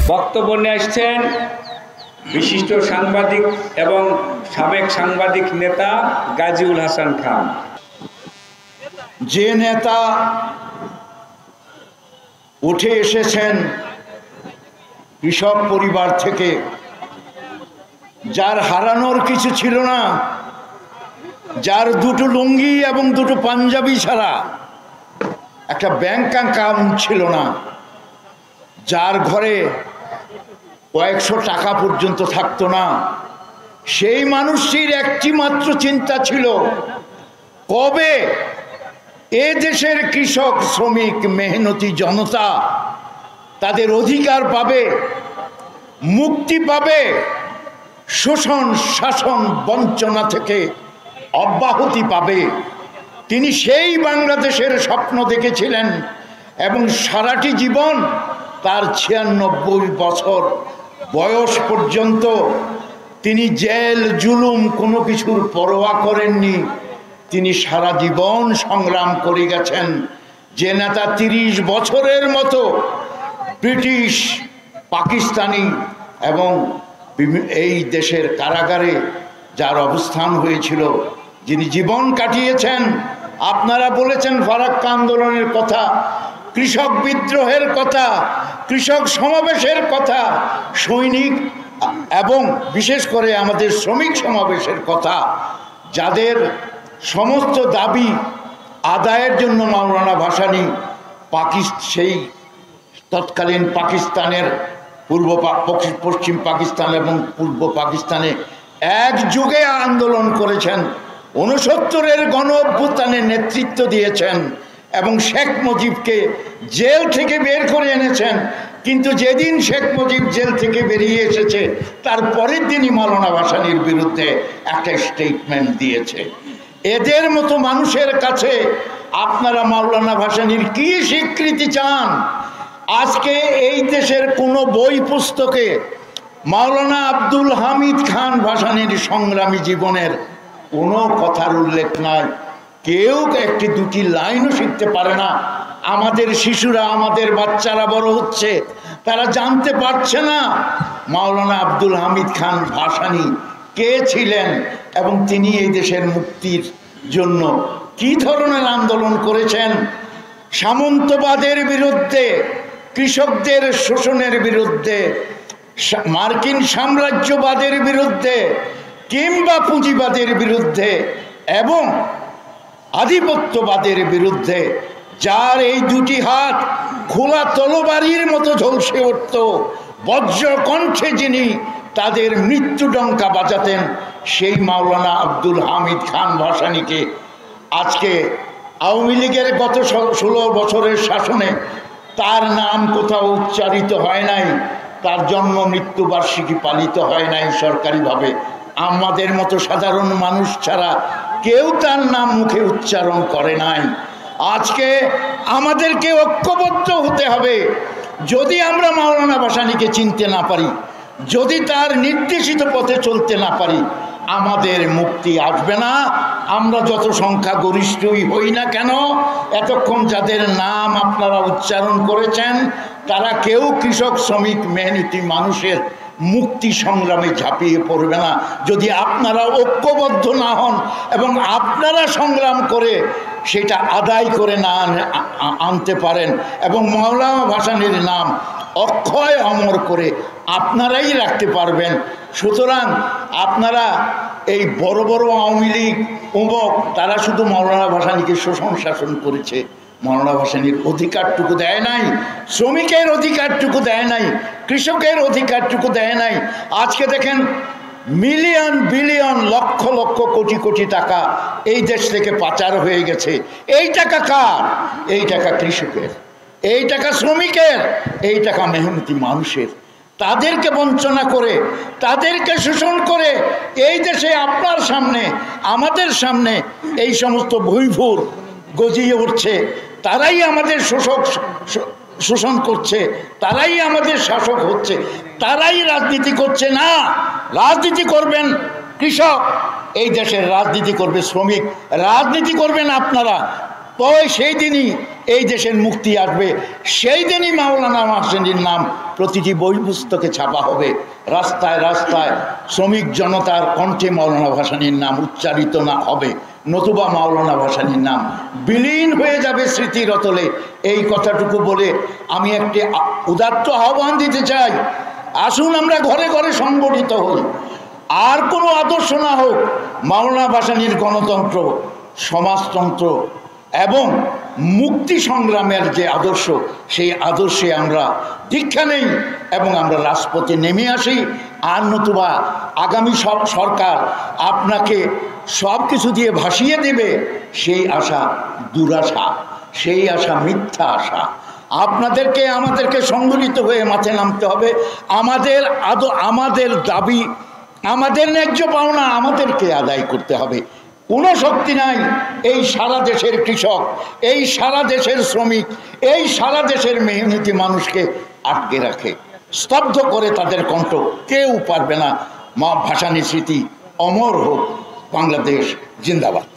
বক্তব্য নিয়ে আসছেন বিশিষ্ট সাংবাদিক এবং সাবেক সাংবাদিক নেতা গাজীউল হাসান খান। যে নেতা উঠে এসেছেন কৃষক পরিবার থেকে, যার হারানোর কিছু ছিল না, যার দুটো লুঙ্গি এবং দুটো পাঞ্জাবি ছাড়া একটা ব্যাংক অ্যাকাউন্ট ছিল না, যার ঘরে কয়েকশো টাকা পর্যন্ত থাকতো না, সেই মানুষটির একটি মাত্র চিন্তা ছিল, কবে এ দেশের কৃষক, শ্রমিক, মেহনতি জনতা তাদের অধিকার পাবে, মুক্তি পাবে, শোষণ, শাসন, বঞ্চনা থেকে অব্যাহতি পাবে। তিনি সেই বাংলাদেশের স্বপ্ন দেখেছিলেন এবং সারাটি জীবন, তার 96 বছর বয়স পর্যন্ত তিনি জেল, জুলুম কোনো কিছুর পরোয়া করেননি। তিনি সারা জীবন সংগ্রাম করে গেছেন। যে নেতা 30 বছরের মতো ব্রিটিশ, পাকিস্তানি এবং এই দেশের কারাগারে যার অবস্থান হয়েছিল, যিনি জীবন কাটিয়েছেন। আপনারা বলেছেন ফারাক্কা আন্দোলনের কথা, কৃষক বিদ্রোহের কথা, কৃষক সমাবেশের কথা, সৈনিক এবং বিশেষ করে আমাদের শ্রমিক সমাবেশের কথা, যাদের সমস্ত দাবি আদায়ের জন্য মাওলানা ভাসানী সেই তৎকালীন পাকিস্তানের পশ্চিম পাকিস্তান এবং পূর্ব পাকিস্তানে একযোগে আন্দোলন করেছেন, 69-এর গণ অভ্যুত্থানে নেতৃত্ব দিয়েছেন এবং শেখ মুজিবকে জেল থেকে বের করে এনেছেন। কিন্তু যেদিন শেখ মুজিব জেল থেকে বেরিয়ে এসেছে, তার পরের দিনই মাওলানা ভাসানীর বিরুদ্ধে একটা স্টেটমেন্ট দিয়েছে। এদের মতো মানুষের কাছে আপনারা মাওলানা ভাসানীর কি স্বীকৃতি চান? আজকে এই দেশের কোনো বই পুস্তকে মাওলানা আব্দুল হামিদ খান ভাসানীর সংগ্রামী জীবনের কোনো কথার উল্লেখ নাই। কেউ একটি দুটি লাইনও শিখতে পারে না। আমাদের শিশুরা, আমাদের বাচ্চারা বড় হচ্ছে, তারা জানতে পারছে না মাওলানা আব্দুল হামিদ খান ভাসানী কে ছিলেন এবং তিনি এই দেশের মুক্তির জন্য কি ধরনের আন্দোলন করেছেন। সামন্তবাদের বিরুদ্ধে, কৃষকদের শোষণের বিরুদ্ধে, মার্কিন সাম্রাজ্যবাদের বিরুদ্ধে কিংবা পুঁজিবাদের বিরুদ্ধে এবং আধিপত্যবাদের বিরুদ্ধে, যার এই দুটি হাত খোলা তলোয়ারের মতো ঝলসে উঠত, বজ্র কণ্ঠে যিনি তাদের মৃত্যুডঙ্কা বাজাতেন, সেই মাওলানা আব্দুল হামিদ খান ভাসানীকে আজকে আওয়ামী লীগের গত 16 বছরের শাসনে তার নাম কোথাও উচ্চারিত হয় নাই, তার জন্ম মৃত্যুবার্ষিকী পালিত হয় নাই সরকারিভাবে। আমাদের মতো সাধারণ মানুষ ছাড়া কেউ তার নাম মুখে উচ্চারণ করে নাই। আজকে আমাদেরকে ঐক্যবদ্ধ হতে হবে। যদি আমরা মাওলানা ভাসানীকে চিনতে না পারি, যদি তার নির্দেশিত পথে চলতে না পারি, আমাদের মুক্তি আসবে না। আমরা যত সংখ্যা গরিষ্ঠই হই না কেন, এতক্ষণ যাদের নাম আপনারা উচ্চারণ করেছেন, তারা কেউ কৃষক, শ্রমিক, মেহনতি মানুষের মুক্তি সংগ্রামে ঝাঁপিয়ে পড়বে না যদি আপনারা ঐক্যবদ্ধ না হন এবং আপনারা সংগ্রাম করে সেটা আদায় করে না আনতে পারেন এবং মাওলানা ভাসানীর নাম অক্ষয় অমর করে আপনারাই রাখতে পারবেন। সুতরাং আপনারা এই বড় বড় আওয়ামী লীগ উমক, তারা শুধু মাওলানা ভাসানীকে শোষণ শাসন করেছে, মাওলানা ভাসানীর অধিকারটুকু দেয় নাই, শ্রমিকের অধিকারটুকু দেয় নাই, কৃষকের অধিকারটুকু দেয় নাই। আজকে দেখেন মিলিয়ন বিলিয়ন লক্ষ লক্ষ কোটি কোটি টাকা এই দেশ থেকে পাচার হয়ে গেছে। এই টাকা কার? এই টাকা কৃষকের, এই টাকা শ্রমিকের, এই টাকা মেহনতি মানুষের। তাদেরকে বঞ্চনা করে, তাদেরকে শোষণ করে এই দেশে আপনার সামনে, আমাদের সামনে এই সমস্ত ভুইফুর গজিয়ে উঠছে। তারাই আমাদের শোষণ করছে, তারাই আমাদের শাসক হচ্ছে, তারাই রাজনীতি করছে। না, রাজনীতি করবেন কৃষক, এই দেশের রাজনীতি করবে শ্রমিক, রাজনীতি করবেন আপনারা। তো সেই দিনই এই দেশের মুক্তি আসবে, সেই দিনই মাওলানা ভাসানীর নাম প্রতিটি বই পুস্তকে ছাপা হবে। রাস্তায় রাস্তায় শ্রমিক জনতার কণ্ঠে মাওলানা ভাসানীর নাম উচ্চারিত না হবে, নতুবা মাওলানা ভাসানীর নাম বিলীন হয়ে যাবে স্মৃতির অতলে। এই কথাটুকু বলে আমি একটি উদাত্ত আহ্বান দিতে চাই, আসুন আমরা ঘরে ঘরে সংগঠিত হই। আর কোনো আদর্শ না হোক, মাওলানা ভাসানীর গণতন্ত্র, সমাজতন্ত্র এবং মুক্তি সংগ্রামের যে আদর্শ, সেই আদর্শে আমরা দীক্ষা নেই এবং আমরা রাজপথে নেমে আসি। আর নতুবা আগামী সব সরকার আপনাকে সব কিছু দিয়ে ভাসিয়ে দেবে, সেই আশা দুরাশা, সেই আশা মিথ্যা আশা। আপনাদেরকে আমাদেরকে সংগঠিত হয়ে মাঠে নামতে হবে। আমাদের দাবি, আমাদের ন্যায্য পাওনা আমাদেরকে আদায় করতে হবে। কোনো শক্তি নাই এই সারা দেশের কৃষক, এই সারা দেশের শ্রমিক, এই সারা দেশের মেহনতি মানুষকে আটকে রাখে, স্তব্ধ করে তাদের কণ্ঠ কেউ পারবে না। মা ভাসানী স্মৃতি অমর হোক। বাংলাদেশ জিন্দাবাদ।